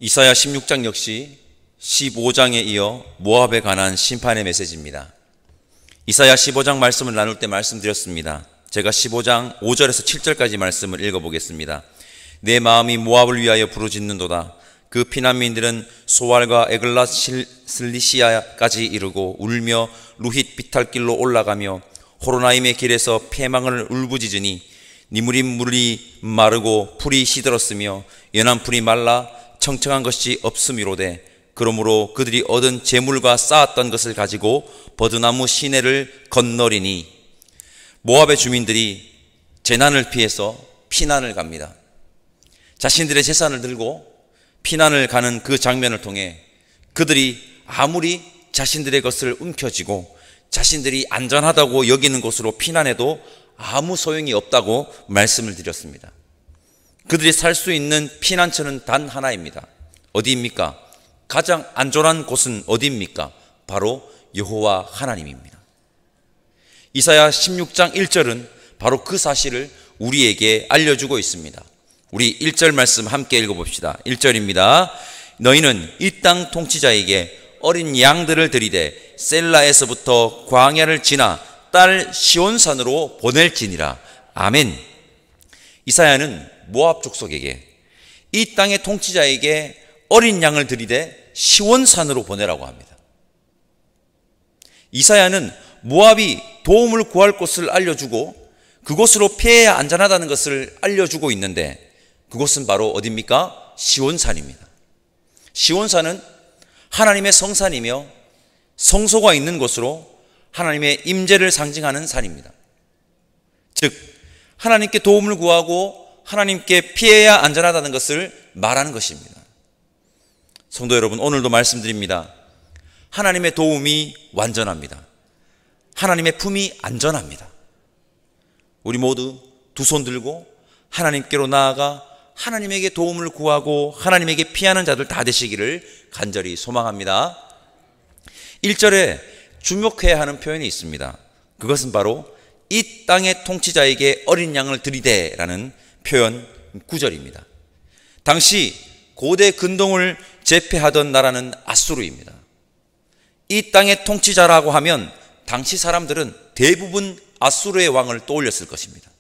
이사야 16장 역시 15장에 이어 모압에 관한 심판의 메시지입니다. 이사야 15장 말씀을 나눌 때 말씀드렸습니다. 제가 15장 5절에서 7절까지 말씀을 읽어보겠습니다. 내 마음이 모압을 위하여 부르짖는도다. 그 피난민들은 소알과 에글랏 슬리시아까지 이르고 울며 루힛 비탈길로 올라가며 호로나임의 길에서 패망을 울부짖으니 니무림 물이 마르고 풀이 시들었으며 연한 풀이 말라 청청한 것이 없음이로되 그러므로 그들이 얻은 재물과 쌓았던 것을 가지고 버드나무 시내를 건너리니 모압의 주민들이 재난을 피해서 피난을 갑니다. 자신들의 재산을 들고 피난을 가는 그 장면을 통해 그들이 아무리 자신들의 것을 움켜쥐고 자신들이 안전하다고 여기는 곳으로 피난해도 아무 소용이 없다고 말씀을 드렸습니다. 그들이 살 수 있는 피난처는 단 하나입니다. 어디입니까? 가장 안전한 곳은 어디입니까? 바로 여호와 하나님입니다. 이사야 16장 1절은 바로 그 사실을 우리에게 알려주고 있습니다. 우리 1절 말씀 함께 읽어봅시다. 1절입니다. 너희는 이 땅 통치자에게 어린 양들을 들이되 셀라에서부터 광야를 지나 딸 시온산으로 보낼지니라. 아멘. 이사야는 모압 족속에게 이 땅의 통치자에게 어린 양을 들이되 시온산으로 보내라고 합니다. 이사야는 모압이 도움을 구할 곳을 알려주고 그곳으로 피해야 안전하다는 것을 알려주고 있는데 그곳은 바로 어디입니까? 시온산입니다. 시온산은 하나님의 성산이며 성소가 있는 곳으로 하나님의 임재를 상징하는 산입니다. 즉 하나님께 도움을 구하고 하나님께 피해야 안전하다는 것을 말하는 것입니다. 성도 여러분, 오늘도 말씀드립니다. 하나님의 도움이 완전합니다. 하나님의 품이 안전합니다. 우리 모두 두 손 들고 하나님께로 나아가 하나님에게 도움을 구하고 하나님에게 피하는 자들 다 되시기를 간절히 소망합니다. 1절에 주목해야 하는 표현이 있습니다. 그것은 바로 이 땅의 통치자에게 어린 양을 들이대라는 표현 9절입니다. 당시 고대 근동을 제패하던 나라는 아수르입니다. 이 땅의 통치자라고 하면 당시 사람들은 대부분 아수르의 왕을 떠올렸을 것입니다.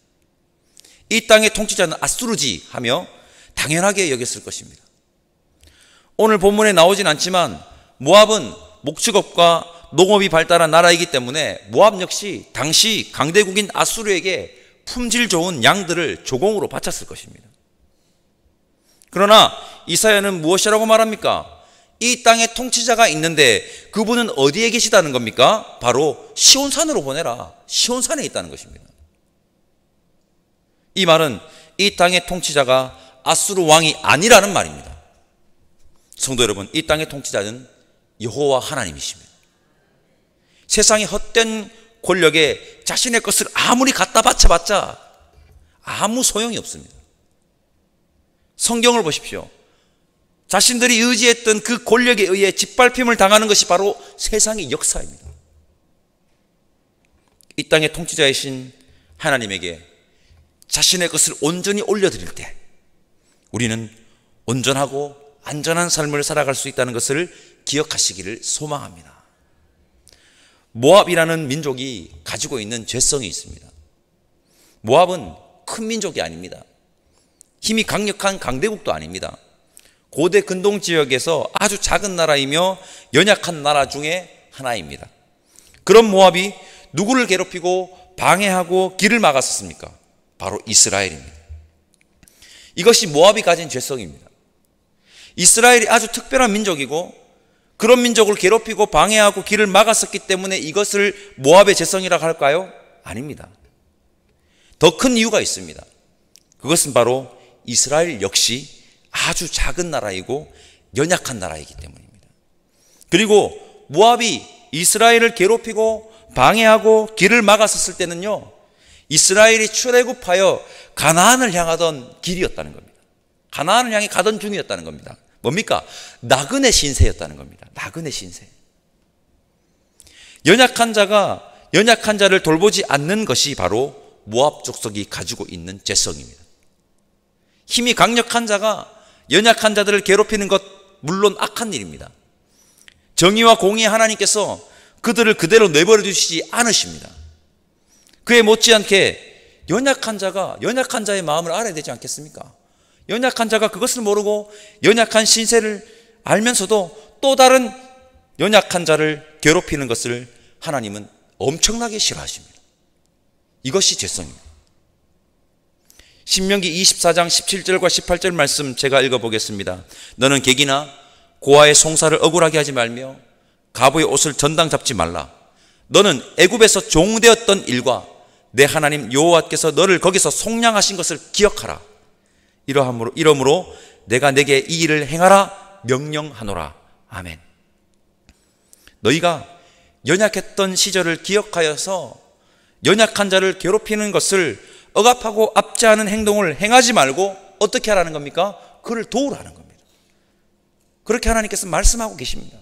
이 땅의 통치자는 아수르지 하며 당연하게 여겼을 것입니다. 오늘 본문에 나오진 않지만 모압은 목축업과 농업이 발달한 나라이기 때문에 모압 역시 당시 강대국인 아수르에게 품질 좋은 양들을 조공으로 바쳤을 것입니다. 그러나 이사야는 무엇이라고 말합니까? 이 땅에 통치자가 있는데 그분은 어디에 계시다는 겁니까? 바로 시온산으로 보내라. 시온산에 있다는 것입니다. 이 말은 이 땅의 통치자가 아수르 왕이 아니라는 말입니다. 성도 여러분, 이 땅의 통치자는 여호와 하나님이십니다. 세상의 헛된 권력에 자신의 것을 아무리 갖다 바쳐봤자 아무 소용이 없습니다. 성경을 보십시오. 자신들이 의지했던 그 권력에 의해 짓밟힘을 당하는 것이 바로 세상의 역사입니다. 이 땅의 통치자이신 하나님에게 자신의 것을 온전히 올려드릴 때 우리는 온전하고 안전한 삶을 살아갈 수 있다는 것을 기억하시기를 소망합니다. 모압이라는 민족이 가지고 있는 죄성이 있습니다. 모압은 큰 민족이 아닙니다. 힘이 강력한 강대국도 아닙니다. 고대 근동 지역에서 아주 작은 나라이며 연약한 나라 중에 하나입니다. 그런 모압이 누구를 괴롭히고 방해하고 길을 막았습니까? 바로 이스라엘입니다. 이것이 모압이 가진 죄성입니다. 이스라엘이 아주 특별한 민족이고 그런 민족을 괴롭히고 방해하고 길을 막았었기 때문에 이것을 모압의 죄성이라고 할까요? 아닙니다. 더 큰 이유가 있습니다. 그것은 바로 이스라엘 역시 아주 작은 나라이고 연약한 나라이기 때문입니다. 그리고 모압이 이스라엘을 괴롭히고 방해하고 길을 막았었을 때는요, 이스라엘이 출애굽하여 가나안을 향하던 길이었다는 겁니다. 가나안을 향해 가던 중이었다는 겁니다. 뭡니까? 나그네 신세였다는 겁니다. 나그네 신세. 연약한 자가 연약한 자를 돌보지 않는 것이 바로 모압 족속이 가지고 있는 죄성입니다. 힘이 강력한 자가 연약한 자들을 괴롭히는 것 물론 악한 일입니다. 정의와 공의의 하나님께서 그들을 그대로 내버려 두시지 않으십니다. 그에 못지않게 연약한 자가 연약한 자의 마음을 알아야 되지 않겠습니까? 연약한 자가 그것을 모르고 연약한 신세를 알면서도 또 다른 연약한 자를 괴롭히는 것을 하나님은 엄청나게 싫어하십니다. 이것이 죄성입니다. 신명기 24장 17절과 18절 말씀 제가 읽어보겠습니다. 너는 객이나 고아의 송사를 억울하게 하지 말며 가부의 옷을 전당 잡지 말라. 너는 애굽에서 종되었던 일과 내 하나님 여호와께서 너를 거기서 속량하신 것을 기억하라. 이러므로 내가 내게 이 일을 행하라 명령하노라. 아멘. 너희가 연약했던 시절을 기억하여서 연약한 자를 괴롭히는 것을 억압하고 압제하는 행동을 행하지 말고 어떻게 하라는 겁니까? 그를 도우라는 겁니다. 그렇게 하나님께서 말씀하고 계십니다.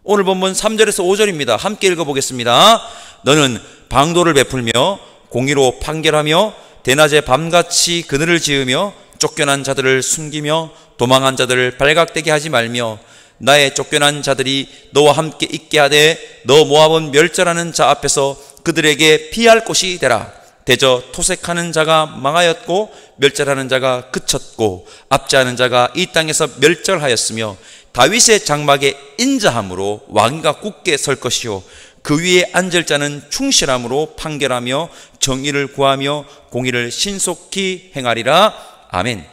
오늘 본문 3절에서 5절입니다. 함께 읽어보겠습니다. 너는 방도를 베풀며 공의로 판결하며 대낮에 밤같이 그늘을 지으며 쫓겨난 자들을 숨기며 도망한 자들을 발각되게 하지 말며 나의 쫓겨난 자들이 너와 함께 있게 하되 너 모압은 멸절하는 자 앞에서 그들에게 피할 곳이 되라. 대저 토색하는 자가 망하였고 멸절하는 자가 그쳤고 압제하는 자가 이 땅에서 멸절하였으며 다윗의 장막에 인자함으로 왕위가 굳게 설 것이요 그 위에 앉을 자는 충실함으로 판결하며 정의를 구하며 공의를 신속히 행하리라. 아멘.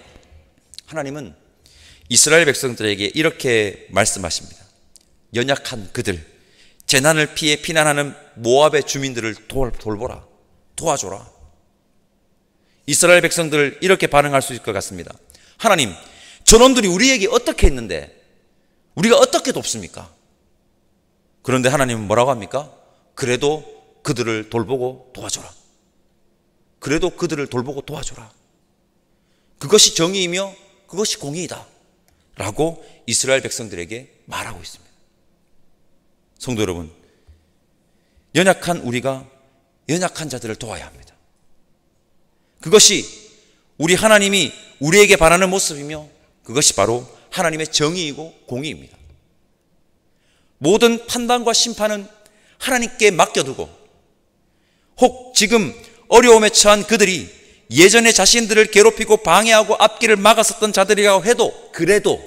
하나님은 이스라엘 백성들에게 이렇게 말씀하십니다. 연약한 그들, 재난을 피해 피난하는 모압의 주민들을 돌보라. 도와줘라. 이스라엘 백성들 이렇게 반응할 수 있을 것 같습니다. 하나님, 저놈들이 우리에게 어떻게 했는데 우리가 어떻게 돕습니까? 그런데 하나님은 뭐라고 합니까? 그래도 그들을 돌보고 도와줘라. 그래도 그들을 돌보고 도와줘라. 그것이 정의이며 그것이 공의이다 라고 이스라엘 백성들에게 말하고 있습니다. 성도 여러분, 연약한 우리가 연약한 자들을 도와야 합니다. 그것이 우리 하나님이 우리에게 바라는 모습이며 그것이 바로 하나님의 정의이고 공의입니다. 모든 판단과 심판은 하나님께 맡겨두고 혹 지금 어려움에 처한 그들이 예전에 자신들을 괴롭히고 방해하고 앞길을 막았었던 자들이라고 해도 그래도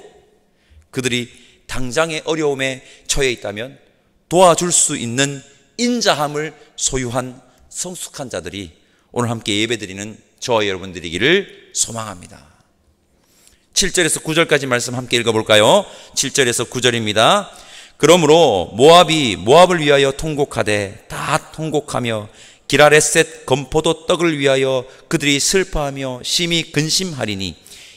그들이 당장의 어려움에 처해 있다면 도와줄 수 있는 인자함을 소유한 성숙한 자들이 오늘 함께 예배드리는 저와 여러분들이기를 소망합니다. 7절에서 9절까지 말씀 함께 읽어볼까요? 7절에서 9절입니다. 그러므로 모압이 모압을 위하여 통곡하되 다 통곡하며 기라레셋 건포도 떡을 위하여 그들이 슬퍼하며 심히 근심하리니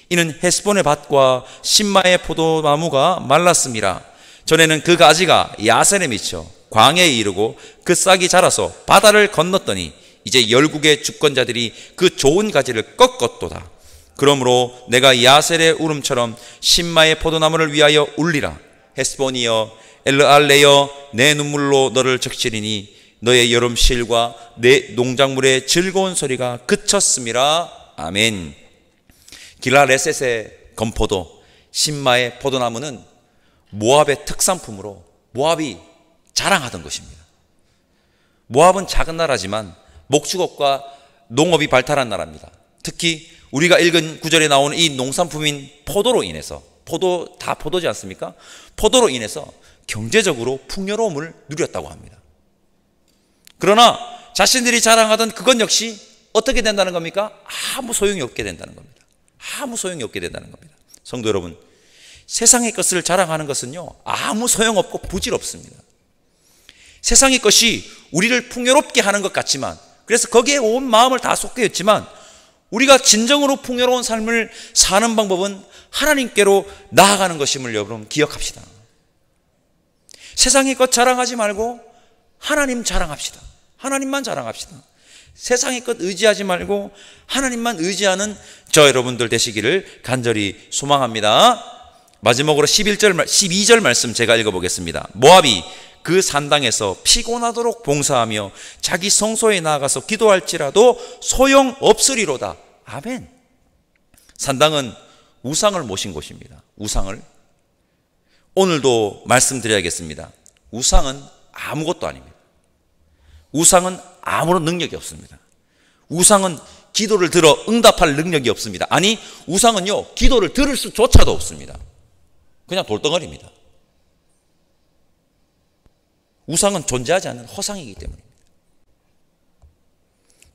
이는 헤스본의 밭과 신마의 포도나무가 말랐음이라. 전에는 그 가지가 야센에 미쳐 광야에 이르고 그 싹이 자라서 바다를 건넜더니 이제 열국의 주권자들이 그 좋은 가지를 꺾었도다. 그러므로 내가 야셀의 울음처럼 신마의 포도나무를 위하여 울리라. 헤스본이여 엘르알레여 내 눈물로 너를 적시리니 너의 여름실과 내 농작물의 즐거운 소리가 그쳤음이라. 아멘. 길라레셋의 건포도 신마의 포도나무는 모압의 특산품으로 모압이 자랑하던 것입니다. 모압은 작은 나라지만 목축업과 농업이 발달한 나라입니다. 특히 우리가 읽은 구절에 나오는 이 농산품인 포도로 인해서 다 포도지 않습니까? 포도로 인해서 경제적으로 풍요로움을 누렸다고 합니다. 그러나 자신들이 자랑하던 그것 역시 어떻게 된다는 겁니까? 아무 소용이 없게 된다는 겁니다. 아무 소용이 없게 된다는 겁니다. 성도 여러분, 세상의 것을 자랑하는 것은요 아무 소용없고 부질없습니다. 세상의 것이 우리를 풍요롭게 하는 것 같지만, 그래서 거기에 온 마음을 다 쏟게 했지만 우리가 진정으로 풍요로운 삶을 사는 방법은 하나님께로 나아가는 것임을 여러분 기억합시다. 세상의 것 자랑하지 말고 하나님 자랑합시다. 하나님만 자랑합시다. 세상의 것 의지하지 말고 하나님만 의지하는 저 여러분들 되시기를 간절히 소망합니다. 마지막으로 12절 말씀 제가 읽어보겠습니다. 모압이 그 산당에서 피곤하도록 봉사하며 자기 성소에 나아가서 기도할지라도 소용없으리로다. 아멘. 산당은 우상을 모신 곳입니다. 우상을. 오늘도 말씀드려야겠습니다. 우상은 아무것도 아닙니다. 우상은 아무런 능력이 없습니다. 우상은 기도를 들어 응답할 능력이 없습니다. 아니, 우상은요, 기도를 들을 수조차도 없습니다. 그냥 돌덩어리입니다. 우상은 존재하지 않는 허상이기 때문입니다.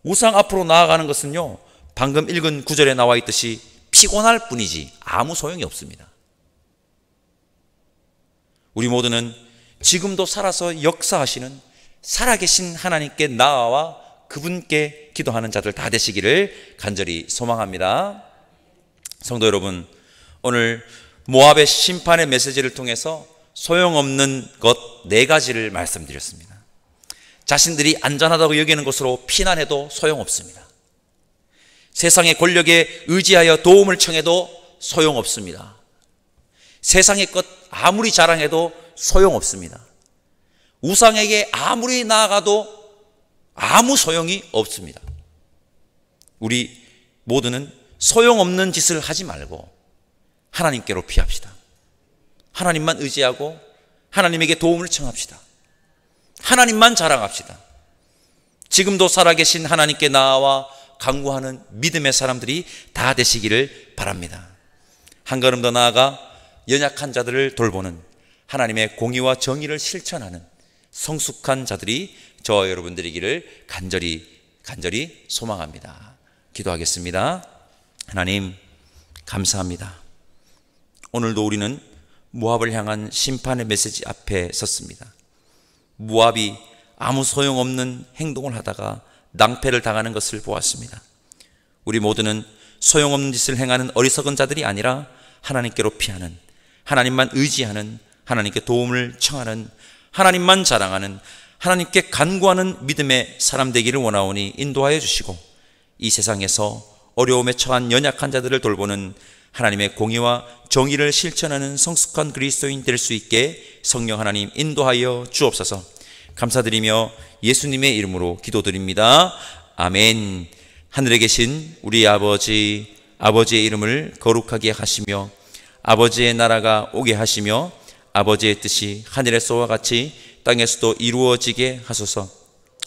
우상 앞으로 나아가는 것은요, 방금 읽은 구절에 나와 있듯이 피곤할 뿐이지 아무 소용이 없습니다. 우리 모두는 지금도 살아서 역사하시는 살아계신 하나님께 나아와 그분께 기도하는 자들 다 되시기를 간절히 소망합니다. 성도 여러분, 오늘 모압의 심판의 메시지를 통해서 소용없는 것 4가지를 말씀드렸습니다. 자신들이 안전하다고 여기는 것으로 피난해도 소용없습니다. 세상의 권력에 의지하여 도움을 청해도 소용없습니다. 세상의 것 아무리 자랑해도 소용없습니다. 우상에게 아무리 나아가도 아무 소용이 없습니다. 우리 모두는 소용없는 짓을 하지 말고 하나님께로 피합시다. 하나님만 의지하고 하나님에게 도움을 청합시다. 하나님만 자랑합시다. 지금도 살아계신 하나님께 나아와 간구하는 믿음의 사람들이 다 되시기를 바랍니다. 한 걸음 더 나아가 연약한 자들을 돌보는 하나님의 공의와 정의를 실천하는 성숙한 자들이 저와 여러분들이기를 간절히 소망합니다. 기도하겠습니다. 하나님, 감사합니다. 오늘도 우리는 모압을 향한 심판의 메시지 앞에 섰습니다. 모압이 아무 소용없는 행동을 하다가 낭패를 당하는 것을 보았습니다. 우리 모두는 소용없는 짓을 행하는 어리석은 자들이 아니라 하나님께로 피하는, 하나님만 의지하는, 하나님께 도움을 청하는, 하나님만 자랑하는, 하나님께 간구하는 믿음의 사람 되기를 원하오니 인도하여 주시고, 이 세상에서 어려움에 처한 연약한 자들을 돌보는 하나님의 공의와 정의를 실천하는 성숙한 그리스도인 될 수 있게 성령 하나님 인도하여 주옵소서. 감사드리며 예수님의 이름으로 기도드립니다. 아멘. 하늘에 계신 우리 아버지, 아버지의 이름을 거룩하게 하시며 아버지의 나라가 오게 하시며 아버지의 뜻이 하늘에서와 같이 땅에서도 이루어지게 하소서.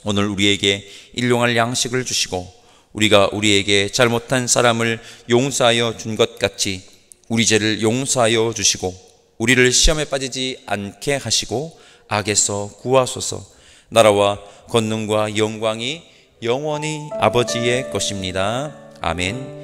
오늘 우리에게 일용할 양식을 주시고 우리가 우리에게 잘못한 사람을 용서하여 준 것 같이 우리 죄를 용서하여 주시고 우리를 시험에 빠지지 않게 하시고 악에서 구하소서. 나라와 권능과 영광이 영원히 아버지의 것입니다. 아멘.